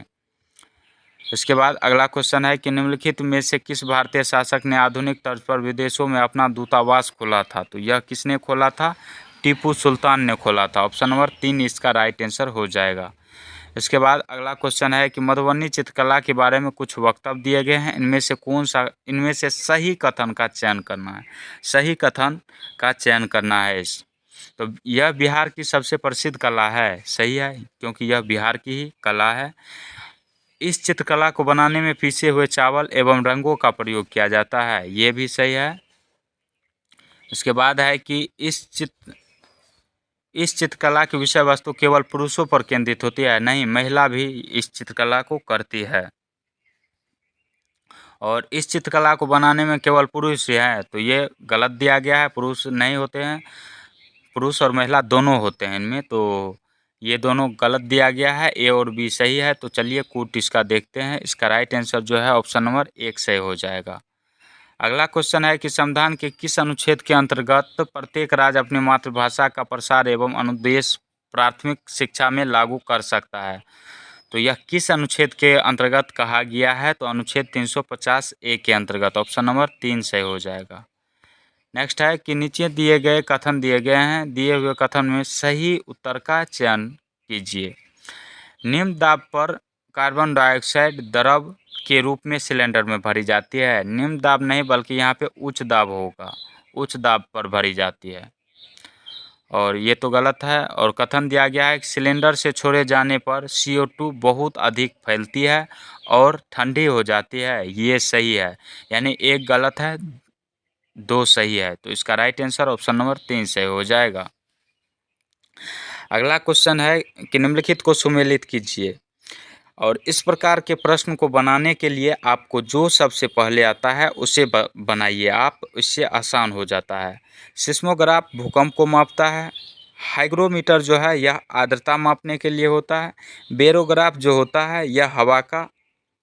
इसके बाद अगला क्वेश्चन है कि निम्नलिखित में से किस भारतीय शासक ने आधुनिक तर्ज पर विदेशों में अपना दूतावास खोला था? तो यह किसने खोला था? टीपू सुल्तान ने खोला था। ऑप्शन नंबर 3 इसका राइट आंसर हो जाएगा। इसके बाद अगला क्वेश्चन है कि मधुबनी चित्रकला के बारे में कुछ वक्तव्य दिए गए हैं, इनमें से सही कथन का चयन करना है। सही कथन का चयन करना है। तो यह बिहार की सबसे प्रसिद्ध कला है, सही है, क्योंकि यह बिहार की ही कला है। इस चित्रकला को बनाने में पीसे हुए चावल एवं रंगों का प्रयोग किया जाता है, ये भी सही है। इसके बाद है कि इस चित्रकला की विषय वस्तु केवल पुरुषों पर केंद्रित होती है, नहीं, महिला भी इस चित्रकला को करती है। और इस चित्रकला को बनाने में केवल पुरुष ही हैं, तो ये गलत दिया गया है, पुरुष नहीं होते हैं, पुरुष और महिला दोनों होते हैं इनमें, तो ये दोनों गलत दिया गया है, ए और बी सही है। तो चलिए कूट इसका देखते हैं। इसका राइट आंसर जो है ऑप्शन नंबर 1 सही हो जाएगा। अगला क्वेश्चन है कि संविधान के किस अनुच्छेद के अंतर्गत प्रत्येक राज्य अपनी मातृभाषा का प्रसार एवं अनुदेश प्राथमिक शिक्षा में लागू कर सकता है? तो यह किस अनुच्छेद के अंतर्गत कहा गया है? तो अनुच्छेद 350A के अंतर्गत ऑप्शन नंबर 3 सही हो जाएगा। नेक्स्ट है कि नीचे दिए गए कथन दिए गए हैं, दिए हुए कथन में सही उत्तर का चयन कीजिए। निम्न दाब पर कार्बन डाइऑक्साइड द्रव के रूप में सिलेंडर में भरी जाती है। निम्न दाब नहीं बल्कि यहाँ पे उच्च दाब होगा, उच्च दाब पर भरी जाती है, और ये तो गलत है। और कथन दिया गया है कि सिलेंडर से छोड़े जाने पर CO2 बहुत अधिक फैलती है और ठंडी हो जाती है, ये सही है। यानी एक गलत है, 2 सही है, तो इसका राइट आंसर ऑप्शन नंबर 3 सही हो जाएगा। अगला क्वेश्चन है कि निम्नलिखित को सुमेलित कीजिए, और इस प्रकार के प्रश्न को बनाने के लिए आपको जो सबसे पहले आता है उसे बनाइए आप, इससे आसान हो जाता है। सिस्मोग्राफ भूकंप को मापता है। हाइग्रोमीटर जो है यह आर्द्रता मापने के लिए होता है। बेरोग्राफ जो होता है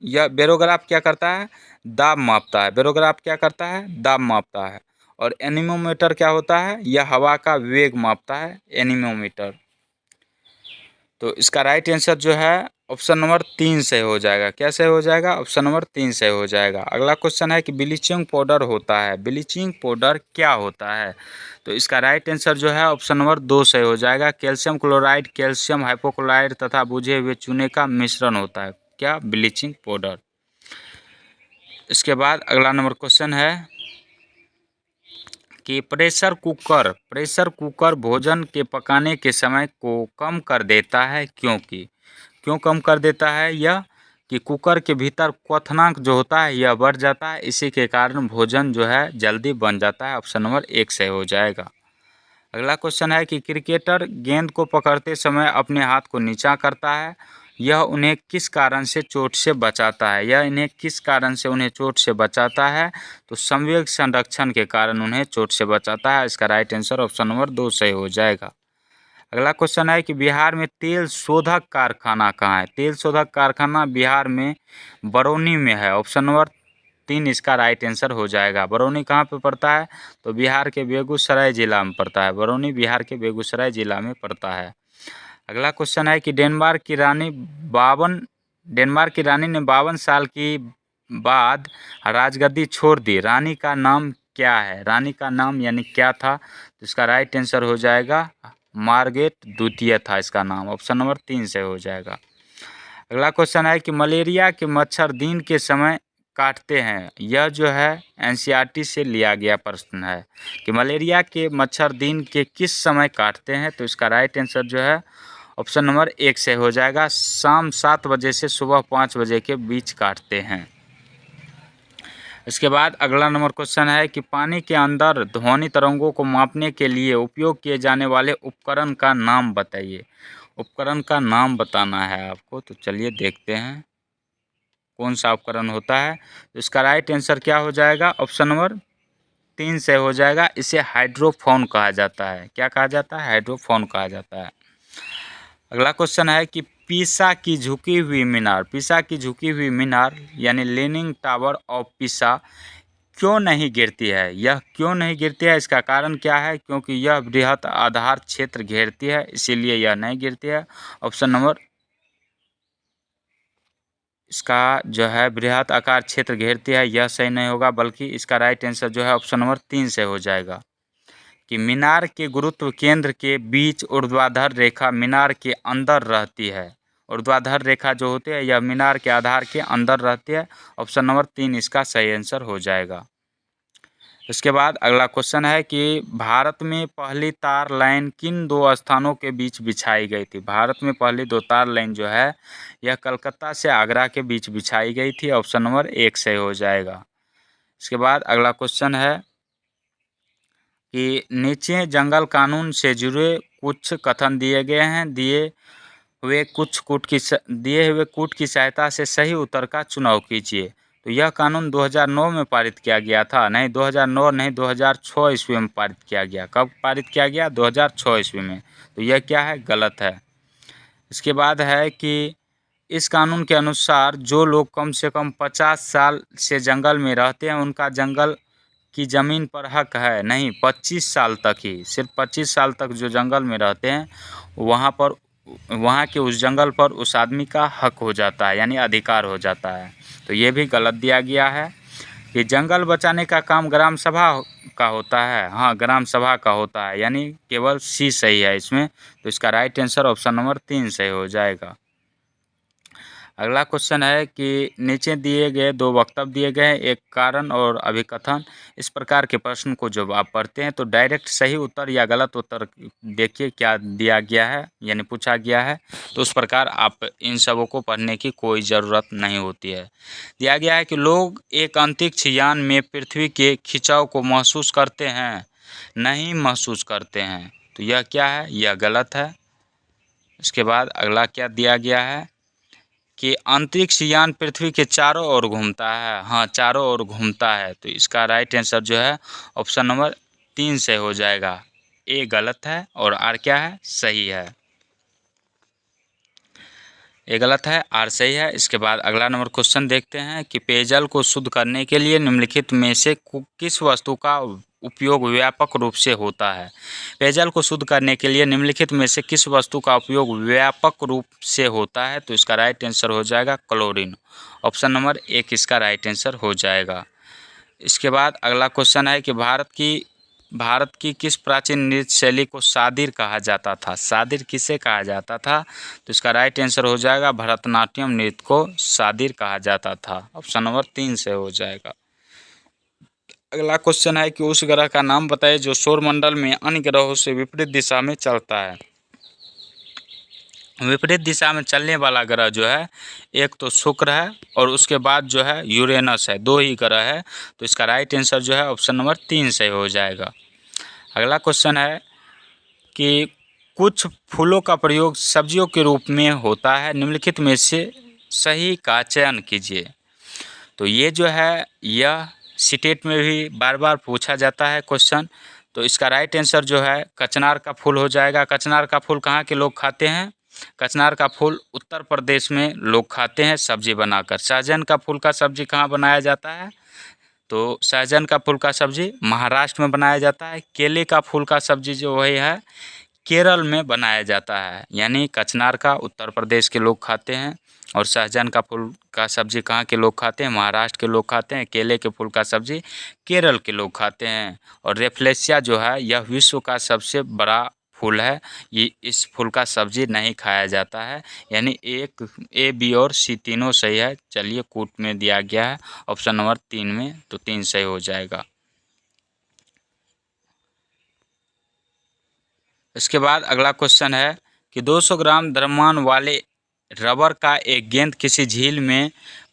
यह बेरोग्राफ क्या करता है? दाब मापता है। बेरोग्राफ क्या करता है? दाब मापता है। और एनीमोमीटर क्या होता है? यह हवा का वेग मापता है, एनीमोमीटर। तो इसका राइट आंसर जो है ऑप्शन नंबर 3 सही हो जाएगा। क्या सही हो जाएगा? ऑप्शन नंबर 3 सही हो जाएगा। अगला क्वेश्चन है कि ब्लीचिंग पाउडर होता है, ब्लीचिंग पाउडर क्या होता है? तो इसका राइट आंसर जो है ऑप्शन नंबर 2 सही हो जाएगा। कैल्शियम क्लोराइड, कैल्शियम हाइपोक्लोराइड तथा बुझे हुए चूने का मिश्रण होता है क्या? Bleaching powder. इसके बाद अगला नंबर क्वेश्चन है कि प्रेशर कुकर भोजन के पकाने के समय को कम कर देता है, क्यों कम कर देता है? यह कि कुकर के भीतर क्वथनांक जो होता है यह बढ़ जाता है, इसी के कारण भोजन जो है जल्दी बन जाता है। ऑप्शन नंबर 1 सही हो जाएगा। अगला क्वेश्चन है कि क्रिकेटर गेंद को पकड़ते समय अपने हाथ को नीचा करता है, यह उन्हें किस कारण से चोट से बचाता है? उन्हें चोट से बचाता है? तो संवेग संरक्षण के कारण उन्हें चोट से बचाता है। इसका राइट आंसर ऑप्शन नंबर 2 सही हो जाएगा। अगला क्वेश्चन है कि बिहार में तेल शोधक कारखाना कहाँ है? तेल शोधक कारखाना बिहार में बरौनी में है। ऑप्शन नंबर 3 इसका राइट आंसर हो जाएगा। बरौनी कहाँ पे पड़ता है? तो बिहार के बेगूसराय जिला में पड़ता है। बरौनी बिहार के बेगूसराय जिला में पड़ता है। अगला क्वेश्चन है कि डेनमार्क की रानी ने 52 साल की बाद राजगद्दी छोड़ दी, रानी का नाम क्या है? रानी का नाम यानी क्या था? तो इसका राइट आंसर हो जाएगा मार्गरेट द्वितीय था इसका नाम। ऑप्शन नंबर 3 से हो जाएगा। अगला क्वेश्चन है कि मलेरिया के मच्छर दिन के समय काटते हैं, यह जो है NCERT से लिया गया प्रश्न है कि मलेरिया के मच्छर दिन के किस समय काटते हैं? तो इसका राइट आंसर जो है ऑप्शन नंबर 1 से हो जाएगा। शाम 7 बजे से सुबह 5 बजे के बीच काटते हैं। इसके बाद अगला नंबर क्वेश्चन है कि पानी के अंदर ध्वनि तरंगों को मापने के लिए उपयोग किए जाने वाले उपकरण का नाम बताइए। उपकरण का नाम बताना है आपको, तो चलिए देखते हैं कौन सा उपकरण होता है। तो इसका राइट आंसर क्या हो जाएगा? ऑप्शन नंबर 3 से हो जाएगा। इसे हाइड्रोफोन कहा जाता है। क्या कहा जाता है? हाइड्रोफोन कहा जाता है। अगला क्वेश्चन है कि पीसा की झुकी हुई मीनार यानी लीनिंग टावर ऑफ पीसा क्यों नहीं गिरती है? यह क्यों नहीं गिरती है? इसका कारण क्या है? क्योंकि यह बृहत आधार क्षेत्र घेरती है, इसीलिए यह नहीं गिरती है। ऑप्शन नंबर इसका जो है बृहत आकार क्षेत्र घेरती है, यह सही नहीं होगा, बल्कि इसका राइट आंसर जो है ऑप्शन नंबर 3 से हो जाएगा कि मीनार के गुरुत्व केंद्र के बीच ऊर्ध्वाधर रेखा मीनार के अंदर रहती है। ऊर्ध्वाधर रेखा जो होती है यह मीनार के आधार के अंदर रहती है। ऑप्शन नंबर 3 इसका सही आंसर हो जाएगा। इसके बाद अगला क्वेश्चन है कि भारत में पहली तार लाइन किन दो स्थानों के बीच बिछाई गई थी। भारत में पहली दो तार लाइन जो है यह कलकत्ता से आगरा के बीच बिछाई गई थी। ऑप्शन नंबर 1 सही हो जाएगा। इसके बाद अगला क्वेश्चन है कि नीचे जंगल कानून से जुड़े कुछ कथन दिए गए हैं। दिए हुए कूट की सहायता से सही उत्तर का चुनाव कीजिए। तो यह कानून 2009 में पारित किया गया था। नहीं 2009 नहीं 2006 ईस्वी में पारित किया गया। कब पारित किया गया? 2006 ईस्वी में। तो यह क्या है? गलत है। इसके बाद है कि इस कानून के अनुसार जो लोग कम से कम 50 साल से जंगल में रहते हैं उनका जंगल की ज़मीन पर हक है। नहीं 25 साल तक ही, सिर्फ 25 साल तक जो जंगल में रहते हैं वहाँ के उस जंगल पर उस आदमी का हक हो जाता है, यानी अधिकार हो जाता है। तो ये भी गलत दिया गया है कि जंगल बचाने का काम ग्राम सभा का होता है। हाँ ग्राम सभा का होता है, यानी केवल सी सही है इसमें। तो इसका राइट आंसर ऑप्शन नंबर 3 सही हो जाएगा। अगला क्वेश्चन है कि नीचे दिए गए दो वक्तव्य दिए गए हैं, एक कारण और अभिकथन। इस प्रकार के प्रश्न को जब आप पढ़ते हैं तो डायरेक्ट सही उत्तर या गलत उत्तर देखिए क्या दिया गया है, यानी पूछा गया है। तो उस प्रकार आप इन सबों को पढ़ने की कोई ज़रूरत नहीं होती है। दिया गया है कि लोग एक अंतरिक्ष यान में पृथ्वी के खिंचाव को महसूस करते हैं। नहीं महसूस करते हैं। तो यह क्या है? यह गलत है। इसके बाद अगला क्या दिया गया है कि अंतरिक्ष यान पृथ्वी के चारों ओर घूमता है। हाँ चारों ओर घूमता है। तो इसका राइट आंसर जो है ऑप्शन नंबर 3 से हो जाएगा। ए गलत है और आर क्या है? सही है। ए गलत है, आर सही है। इसके बाद अगला नंबर क्वेश्चन देखते हैं कि पेयजल को शुद्ध करने के लिए निम्नलिखित में से किस वस्तु का उपयोग व्यापक रूप से होता है। पेयजल को शुद्ध करने के लिए निम्नलिखित में से किस वस्तु का उपयोग व्यापक रूप से होता है। तो इसका राइट आंसर हो जाएगा क्लोरीन। ऑप्शन नंबर 1 इसका राइट आंसर हो जाएगा। इसके बाद अगला क्वेश्चन है कि भारत की किस प्राचीन नृत्य शैली को सादिर कहा जाता था। सादिर किसे कहा जाता था? तो इसका राइट आंसर हो जाएगा भरतनाट्यम नृत्य को सादिर कहा जाता था। ऑप्शन नंबर 3 से हो जाएगा। अगला क्वेश्चन है कि उस ग्रह का नाम बताइए जो सौरमंडल में अन्य ग्रहों से विपरीत दिशा में चलता है। विपरीत दिशा में चलने वाला ग्रह जो है एक तो शुक्र है और उसके बाद जो है यूरेनस है। 2 ही ग्रह है। तो इसका राइट आंसर जो है ऑप्शन नंबर 3 से हो जाएगा। अगला क्वेश्चन है कि कुछ फूलों का प्रयोग सब्जियों के रूप में होता है। निम्नलिखित में से सही का चयन कीजिए। तो ये जो है यह सीटेट में भी बार बार पूछा जाता है क्वेश्चन। तो इसका राइट आंसर जो है कचनार का फूल हो जाएगा। कचनार का फूल कहाँ के लोग खाते हैं? कचनार का फूल उत्तर प्रदेश में लोग खाते हैं सब्जी बनाकर। सहजन का फूल का सब्जी कहाँ बनाया जाता है? तो सहजन का फूल का सब्जी महाराष्ट्र में बनाया जाता है। केले का फूल का सब्जी जो वही है केरल में बनाया जाता है। यानी कचनार का उत्तर प्रदेश के लोग खाते हैं और सहजन का फूल का सब्जी कहाँ के लोग खाते हैं? महाराष्ट्र के लोग खाते हैं। केले के फूल का सब्जी केरल के लोग खाते हैं। और रेफ्लेशिया जो है यह विश्व का सबसे बड़ा फूल है। ये इस फूल का सब्जी नहीं खाया जाता है। यानी एक ए बी और सी तीनों सही है। चलिए कूट में दिया गया है ऑप्शन नंबर 3 में, तो 3 सही हो जाएगा। इसके बाद अगला क्वेश्चन है कि 200 ग्राम द्रव्यमान वाले रबर का एक गेंद किसी झील में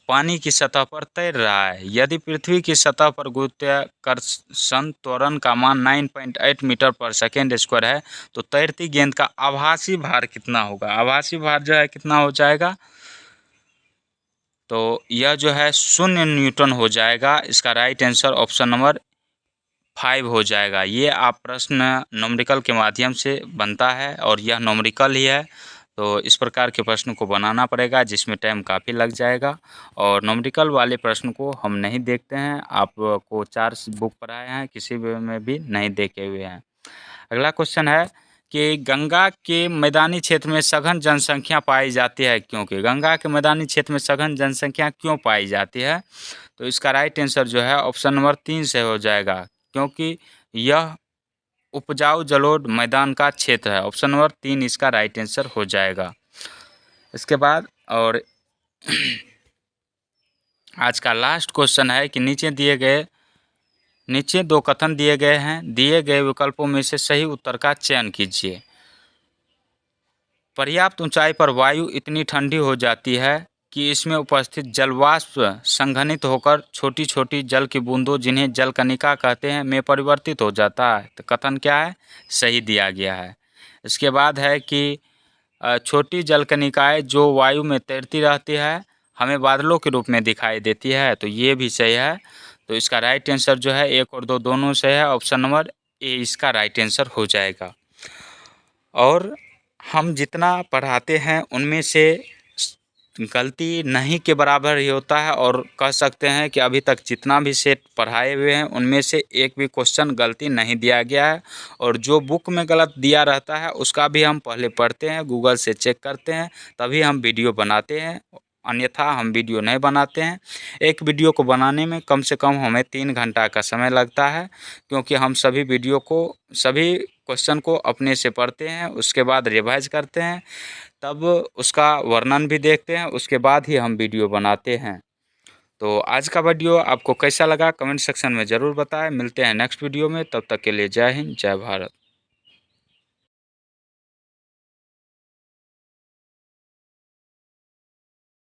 पानी की सतह पर तैर रहा है। यदि पृथ्वी की सतह पर गुरुत्वाकर्षण त्वरण का मान 9.8 मीटर पर सेकेंड स्क्वायर है तो तैरती गेंद का आभासी भार कितना होगा? आभासी भार जो है कितना हो जाएगा? तो यह जो है 0 न्यूटन हो जाएगा। इसका राइट आंसर ऑप्शन नंबर 5 हो जाएगा। ये आप प्रश्न न्यूमेरिकल के माध्यम से बनता है और यह न्यूमेरिकल ही है। तो इस प्रकार के प्रश्न को बनाना पड़ेगा जिसमें टाइम काफ़ी लग जाएगा। और न्यूमेरिकल वाले प्रश्न को हम नहीं देखते हैं। आपको 4 बुक पढ़ाए हैं, किसी में भी नहीं देखे हुए हैं। अगला क्वेश्चन है कि गंगा के मैदानी क्षेत्र में सघन जनसंख्या पाई जाती है क्योंकि गंगा के मैदानी क्षेत्र में सघन जनसंख्या क्यों पाई जाती है? तो इसका राइट आंसर जो है ऑप्शन नंबर 3 से हो जाएगा क्योंकि यह उपजाऊ जलोढ़ मैदान का क्षेत्र है। ऑप्शन नंबर 3 इसका राइट आंसर हो जाएगा। इसके बाद और आज का लास्ट क्वेश्चन है कि नीचे दिए गए नीचे 2 कथन दिए गए हैं, दिए गए विकल्पों में से सही उत्तर का चयन कीजिए। पर्याप्त ऊंचाई पर वायु इतनी ठंडी हो जाती है कि इसमें उपस्थित जलवाष्प संघनित होकर छोटी छोटी जल की बूंदों, जिन्हें जलकणिका कहते हैं, में परिवर्तित हो जाता है। तो कथन क्या है? सही दिया गया है। इसके बाद है कि छोटी जलकणिकाएं जो वायु में तैरती रहती है, हमें बादलों के रूप में दिखाई देती है। तो ये भी सही है। तो इसका राइट आंसर जो है 1 और 2 दोनों सही है। ऑप्शन नंबर ए इसका राइट आंसर हो जाएगा। और हम जितना पढ़ाते हैं उनमें से गलती नहीं के बराबर ही होता है, और कह सकते हैं कि अभी तक जितना भी सेट पढ़ाए हुए हैं उनमें से एक भी क्वेश्चन गलती नहीं दिया गया है। और जो बुक में गलत दिया रहता है उसका भी हम पहले पढ़ते हैं, गूगल से चेक करते हैं, तभी हम वीडियो बनाते हैं, अन्यथा हम वीडियो नहीं बनाते हैं। एक वीडियो को बनाने में कम से कम हमें 3 घंटा का समय लगता है, क्योंकि हम सभी क्वेश्चन को अपने से पढ़ते हैं, उसके बाद रिवाइज करते हैं, तब उसका वर्णन भी देखते हैं, उसके बाद ही हम वीडियो बनाते हैं। तो आज का वीडियो आपको कैसा लगा कमेंट सेक्शन में ज़रूर बताएं। मिलते हैं नेक्स्ट वीडियो में, तब तक के लिए जय हिंद, जय भारत।